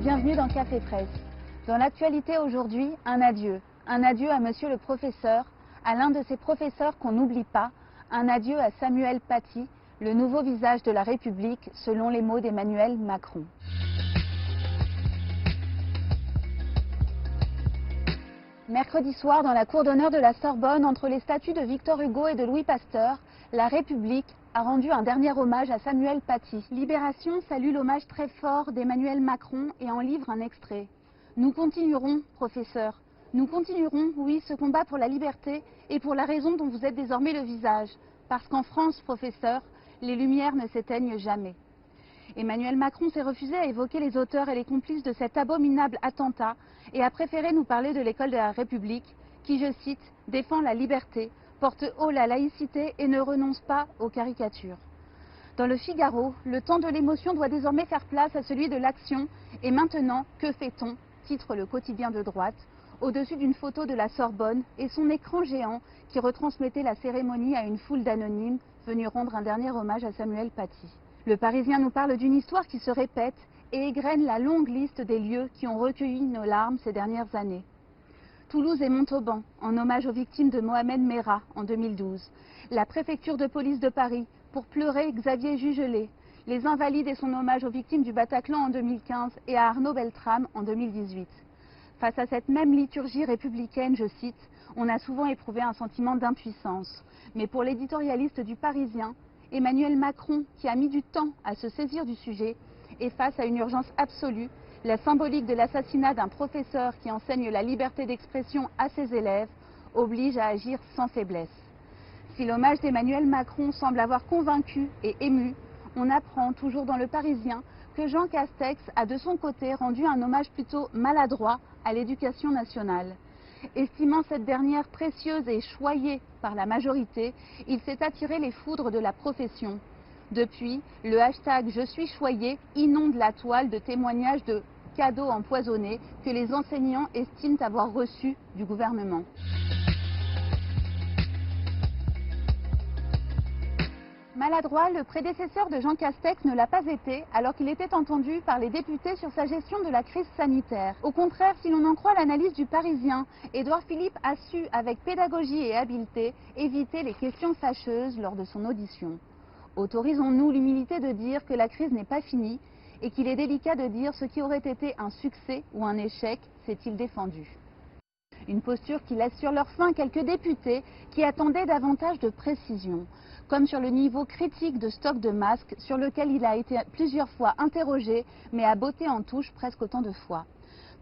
bienvenue dans Café Presse. Dans l'actualité aujourd'hui, un adieu. Un adieu à monsieur le professeur, à l'un de ces professeurs qu'on n'oublie pas. Un adieu à Samuel Paty, le nouveau visage de la République, selon les mots d'Emmanuel Macron. Mercredi soir, dans la cour d'honneur de la Sorbonne, entre les statues de Victor Hugo et de Louis Pasteur, la République a rendu un dernier hommage à Samuel Paty. Libération salue l'hommage très fort d'Emmanuel Macron et en livre un extrait. Nous continuerons, professeur. Nous continuerons, oui, ce combat pour la liberté et pour la raison dont vous êtes désormais le visage. Parce qu'en France, professeur, les lumières ne s'éteignent jamais. Emmanuel Macron s'est refusé à évoquer les auteurs et les complices de cet abominable attentat et a préféré nous parler de l'école de la République qui, je cite, défend la liberté, porte haut la laïcité et ne renonce pas aux caricatures. Dans le Figaro, le temps de l'émotion doit désormais faire place à celui de l'action. Et maintenant, que fait-on ? Titre le quotidien de droite, au-dessus d'une photo de la Sorbonne et son écran géant qui retransmettait la cérémonie à une foule d'anonymes venus rendre un dernier hommage à Samuel Paty. Le Parisien nous parle d'une histoire qui se répète et égrène la longue liste des lieux qui ont recueilli nos larmes ces dernières années. Toulouse et Montauban, en hommage aux victimes de Mohamed Merah en 2012. La préfecture de police de Paris, pour pleurer Xavier Jugelé. Les Invalides et son hommage aux victimes du Bataclan en 2015 et à Arnaud Beltrame en 2018. Face à cette même liturgie républicaine, je cite, on a souvent éprouvé un sentiment d'impuissance. Mais pour l'éditorialiste du Parisien, Emmanuel Macron, qui a mis du temps à se saisir du sujet, est face à une urgence absolue. La symbolique de l'assassinat d'un professeur qui enseigne la liberté d'expression à ses élèves oblige à agir sans faiblesse. Si l'hommage d'Emmanuel Macron semble avoir convaincu et ému, on apprend toujours dans le Parisien que Jean Castex a de son côté rendu un hommage plutôt maladroit à l'éducation nationale. Estimant cette dernière précieuse et choyée par la majorité, il s'est attiré les foudres de la profession. Depuis, le hashtag « Je suis choyé » inonde la toile de témoignages de cadeaux empoisonnés que les enseignants estiment avoir reçus du gouvernement. Maladroit, le prédécesseur de Jean Castex ne l'a pas été, alors qu'il était entendu par les députés sur sa gestion de la crise sanitaire. Au contraire, si l'on en croit l'analyse du Parisien, Édouard Philippe a su, avec pédagogie et habileté, éviter les questions fâcheuses lors de son audition. Autorisons-nous l'humilité de dire que la crise n'est pas finie et qu'il est délicat de dire ce qui aurait été un succès ou un échec, s'est-il défendu. Une posture qui laisse sur leur faim quelques députés qui attendaient davantage de précision, comme sur le niveau critique de stock de masques sur lequel il a été plusieurs fois interrogé, mais a botté en touche presque autant de fois.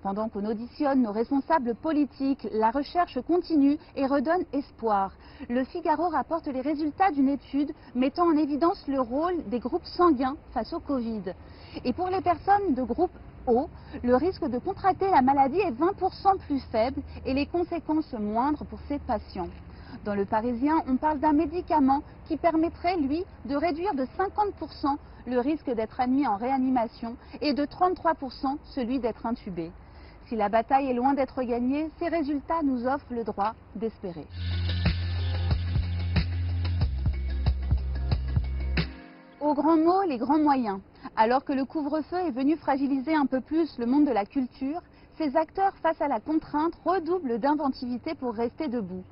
Pendant qu'on auditionne nos responsables politiques, la recherche continue et redonne espoir. Le Figaro rapporte les résultats d'une étude mettant en évidence le rôle des groupes sanguins face au Covid. Et pour les personnes de groupe O, le risque de contracter la maladie est 20% plus faible et les conséquences moindres pour ces patients. Dans le Parisien, on parle d'un médicament qui permettrait, lui, de réduire de 50% le risque d'être admis en réanimation et de 33% celui d'être intubé. Si la bataille est loin d'être gagnée, ces résultats nous offrent le droit d'espérer. Aux grands mots, les grands moyens. Alors que le couvre-feu est venu fragiliser un peu plus le monde de la culture, ces acteurs, face à la contrainte, redoublent d'inventivité pour rester debout.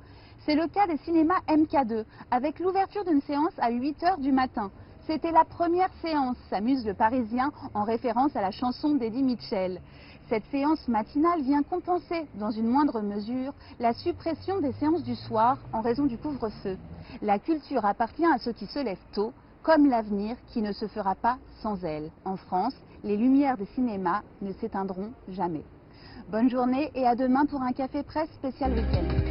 C'est le cas des cinémas MK2, avec l'ouverture d'une séance à 8 h du matin. C'était la première séance, s'amuse le Parisien, en référence à la chanson d'Eddie Mitchell. Cette séance matinale vient compenser, dans une moindre mesure, la suppression des séances du soir en raison du couvre-feu. La culture appartient à ceux qui se lèvent tôt, comme l'avenir qui ne se fera pas sans elle. En France, les lumières des cinémas ne s'éteindront jamais. Bonne journée et à demain pour un Café Presse spécial week-end.